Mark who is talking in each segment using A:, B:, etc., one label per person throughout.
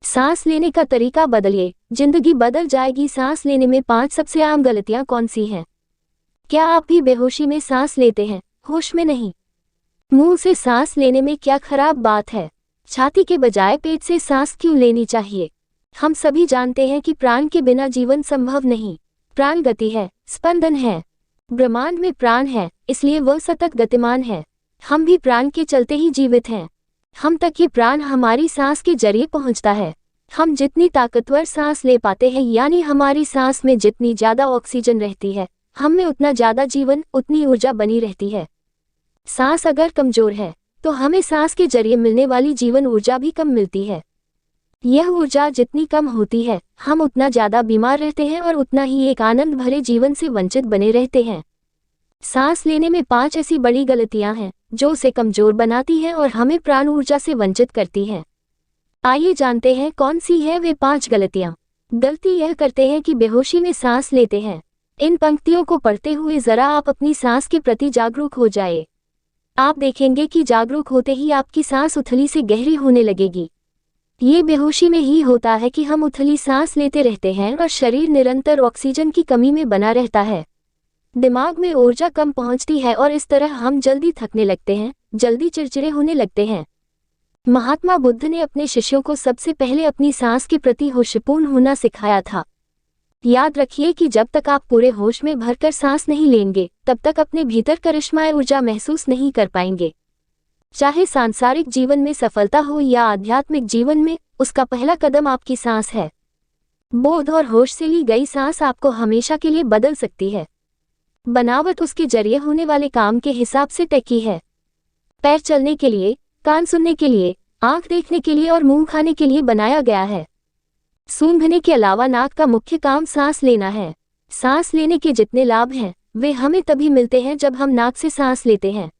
A: सांस लेने का तरीका बदलिए, जिंदगी बदल जाएगी। सांस लेने में 5 सबसे आम गलतियां कौन सी हैं? क्या आप भी बेहोशी में सांस लेते हैं, होश में नहीं? मुंह से सांस लेने में क्या खराब बात है? छाती के बजाय पेट से सांस क्यों लेनी चाहिए? हम सभी जानते हैं कि प्राण के बिना जीवन संभव नहीं। प्राण गति है, स्पंदन है। ब्रह्मांड में प्राण है, इसलिए वह सतत गतिमान है। हम भी प्राण के चलते ही जीवित हैं। हम तक ये प्राण हमारी सांस के जरिए पहुंचता है। हम जितनी ताकतवर सांस ले पाते हैं, यानी हमारी सांस में जितनी ज्यादा ऑक्सीजन रहती है, हम में उतना ज्यादा जीवन, उतनी ऊर्जा बनी रहती है। सांस अगर कमजोर है तो हमें सांस के जरिए मिलने वाली जीवन ऊर्जा भी कम मिलती है। यह ऊर्जा जितनी कम होती है, हम उतना ज्यादा बीमार रहते हैं और उतना ही एक आनंद भरे जीवन से वंचित बने रहते हैं। सांस लेने में 5 ऐसी बड़ी गलतियां हैं जो उसे कमजोर बनाती हैं और हमें प्राण ऊर्जा से वंचित करती हैं। आइए जानते हैं कौन सी है वे 5 गलतियां। गलती यह करते हैं कि बेहोशी में सांस लेते हैं। इन पंक्तियों को पढ़ते हुए जरा आप अपनी सांस के प्रति जागरूक हो जाए। आप देखेंगे कि जागरूक होते ही आपकी सांस उथली से गहरी होने लगेगी। ये बेहोशी में ही होता है कि हम उथली सांस लेते रहते हैं और शरीर निरंतर ऑक्सीजन की कमी में बना रहता है। दिमाग में ऊर्जा कम पहुंचती है और इस तरह हम जल्दी थकने लगते हैं, जल्दी चिड़चिड़े होने लगते हैं। महात्मा बुद्ध ने अपने शिष्यों को सबसे पहले अपनी सांस के प्रति होशपूर्ण होना सिखाया था। याद रखिए कि जब तक आप पूरे होश में भरकर सांस नहीं लेंगे, तब तक अपने भीतर करिश्माई ऊर्जा महसूस नहीं कर पाएंगे। चाहे सांसारिक जीवन में सफलता हो या आध्यात्मिक जीवन में, उसका पहला कदम आपकी सांस है। बोध और होश से ली गई सांस आपको हमेशा के लिए बदल सकती है। बनावट उसके जरिए होने वाले काम के हिसाब से टेकी है। पैर चलने के लिए, कान सुनने के लिए, आंख देखने के लिए और मुंह खाने के लिए बनाया गया है। सूंघने के अलावा नाक का मुख्य काम सांस लेना है। सांस लेने के जितने लाभ हैं, वे हमें तभी मिलते हैं जब हम नाक से सांस लेते हैं।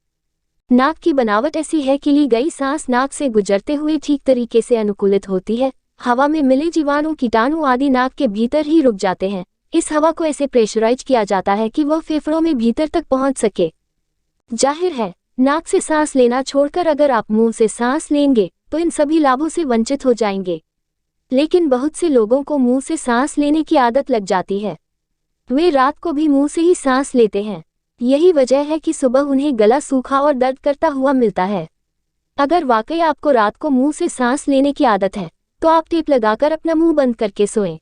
A: नाक की बनावट ऐसी है कि ली गई सांस नाक से गुजरते हुए ठीक तरीके से अनुकूलित होती है। हवा में मिले जीवाणु, कीटाणु आदि नाक के भीतर ही रुक जाते हैं। इस हवा को ऐसे प्रेशराइज किया जाता है कि वह फेफड़ों में भीतर तक पहुंच सके। जाहिर है, नाक से सांस लेना छोड़कर अगर आप मुंह से सांस लेंगे तो इन सभी लाभों से वंचित हो जाएंगे। लेकिन बहुत से लोगों को मुंह से सांस लेने की आदत लग जाती है। वे रात को भी मुंह से ही सांस लेते हैं। यही वजह है कि सुबह उन्हें गला सूखा और दर्द करता हुआ मिलता है। अगर वाकई आपको रात को मुंह से सांस लेने की आदत है, तो आप टेप लगाकर अपना मुंह बंद करके सोएं।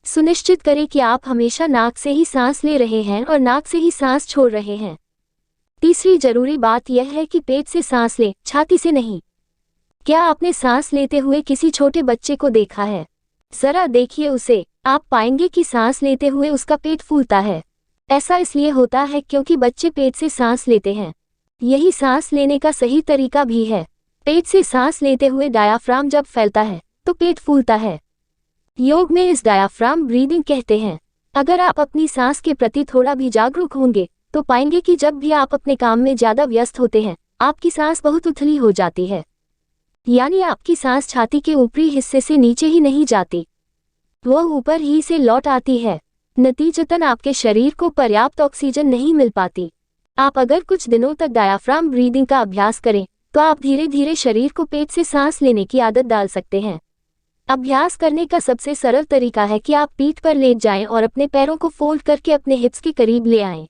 A: सुनिश्चित करें कि आप हमेशा नाक से ही सांस ले रहे हैं और नाक से ही सांस छोड़ रहे हैं। तीसरी जरूरी बात यह है कि पेट से सांस लें, छाती से नहीं। क्या आपने सांस लेते हुए किसी छोटे बच्चे को देखा है? जरा देखिए उसे, आप पाएंगे कि सांस लेते हुए उसका पेट फूलता है। ऐसा इसलिए होता है क्योंकि बच्चे पेट से सांस लेते हैं। यही सांस लेने का सही तरीका भी है। पेट से सांस लेते हुए डायाफ्राम जब फैलता है तो पेट फूलता है। योग में इस डायाफ्राम ब्रीदिंग कहते हैं। अगर आप अपनी सांस के प्रति थोड़ा भी जागरूक होंगे तो पाएंगे कि जब भी आप अपने काम में ज्यादा व्यस्त होते हैं, आपकी सांस बहुत उथली हो जाती है। यानी आपकी सांस छाती के ऊपरी हिस्से से नीचे ही नहीं जाती, वह ऊपर ही से लौट आती है। नतीजतन आपके शरीर को पर्याप्त ऑक्सीजन नहीं मिल पाती। आप अगर कुछ दिनों तक डायाफ्राम ब्रीदिंग का अभ्यास करें तो आप धीरे धीरे शरीर को पेट से सांस लेने की आदत डाल सकते हैं। अभ्यास करने का सबसे सरल तरीका है कि आप पीठ पर लेट जाएं और अपने पैरों को फोल्ड करके अपने हिप्स के करीब ले आएं।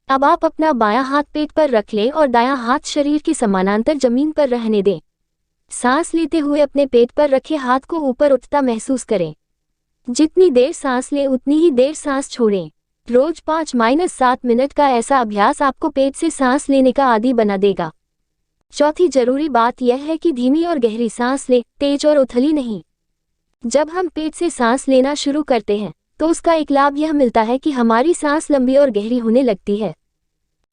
A: अब आप अपना बायां हाथ पेट पर रख लें और दायां हाथ शरीर के समानांतर जमीन पर रहने दें। सांस लेते हुए अपने पेट पर रखे हाथ को ऊपर उठता महसूस करें। जितनी देर सांस लें उतनी ही देर सांस छोड़ें। रोज 5-7 मिनट का ऐसा अभ्यास आपको पेट से सांस लेने का आदी बना देगा। चौथी जरूरी बात यह है कि धीमी और गहरी सांस लें, तेज और उथली नहीं। जब हम पेट से सांस लेना शुरू करते हैं तो उसका एक लाभ यह मिलता है कि हमारी सांस लंबी और गहरी होने लगती है।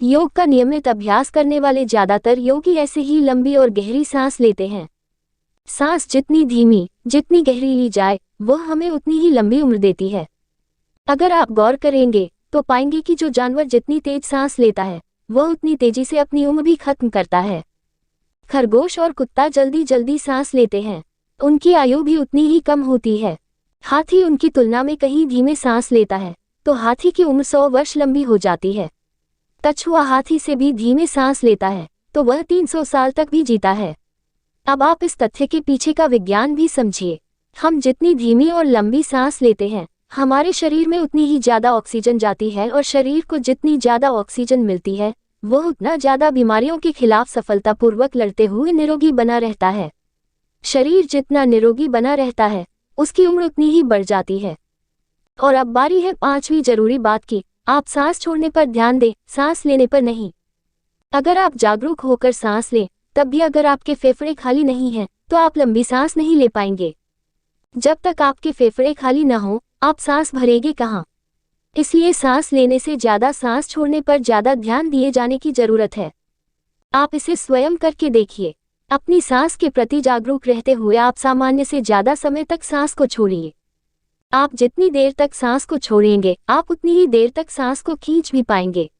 A: योग का नियमित अभ्यास करने वाले ज्यादातर योगी ऐसे ही लंबी और गहरी सांस लेते हैं। सांस जितनी धीमी, जितनी गहरी ली जाए, वह हमें उतनी ही लंबी उम्र देती है। अगर आप गौर करेंगे तो पाएंगे कि जो जानवर जितनी तेज सांस लेता है, वह उतनी तेजी से अपनी उम्र भी खत्म करता है। खरगोश और कुत्ता जल्दी जल्दी सांस लेते हैं, उनकी आयु भी उतनी ही कम होती है। हाथी उनकी तुलना में कहीं धीमे सांस लेता है, तो हाथी की उम्र 100 वर्ष लंबी हो जाती है। कछुआ हाथी से भी धीमे सांस लेता है, तो वह 300 साल तक भी जीता है। अब आप इस तथ्य के पीछे का विज्ञान भी समझिए। हम जितनी धीमी और लंबी सांस लेते हैं, हमारे शरीर में उतनी ही ज्यादा ऑक्सीजन जाती है और शरीर को जितनी ज्यादा ऑक्सीजन मिलती है, वो उतना ज्यादा बीमारियों के खिलाफ सफलतापूर्वक लड़ते हुए निरोगी बना रहता है। शरीर जितना निरोगी बना रहता है, उसकी उम्र उतनी ही बढ़ जाती है। और अब बारी है पांचवी जरूरी बात की, आप सांस छोड़ने पर ध्यान दें, सांस लेने पर नहीं। अगर आप जागरूक होकर सांस लें, तब भी अगर आपके फेफड़े खाली नहीं हैं, तो आप लंबी सांस नहीं ले पाएंगे। जब तक आपके फेफड़े खाली न हो, आप सांस भरेंगे कहाँ? इसलिए सांस लेने से ज्यादा सांस छोड़ने पर ज्यादा ध्यान दिए जाने की जरूरत है। आप इसे स्वयं करके देखिए। अपनी सांस के प्रति जागरूक रहते हुए आप सामान्य से ज्यादा समय तक सांस को छोड़िए। आप जितनी देर तक सांस को छोड़ेंगे, आप उतनी ही देर तक सांस को खींच भी पाएंगे।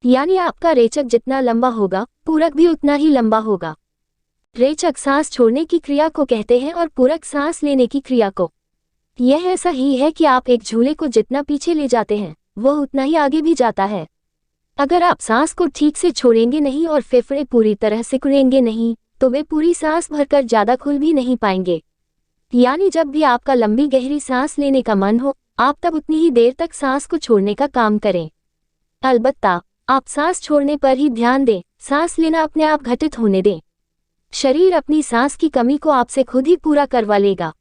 A: यानी आपका रेचक जितना लंबा होगा, पूरक भी उतना ही लंबा होगा। रेचक सांस छोड़ने की क्रिया को कहते हैं और पूरक सांस लेने की क्रिया को। यह ऐसा ही है कि आप एक झूले को जितना पीछे ले जाते हैं, वह उतना ही आगे भी जाता है। अगर आप सांस को ठीक से छोड़ेंगे नहीं और फेफड़े पूरी तरह सिकुड़ेंगे नहीं, तो वे पूरी सांस भरकर ज्यादा खुल भी नहीं पाएंगे। यानी जब भी आपका लंबी गहरी सांस लेने का मन हो, आप तब उतनी ही देर तक सांस को छोड़ने का काम करें। अलबत्ता आप सांस छोड़ने पर ही ध्यान दें, सांस लेना अपने आप घटित होने दें। शरीर अपनी सांस की कमी को आपसे खुद ही पूरा करवा लेगा।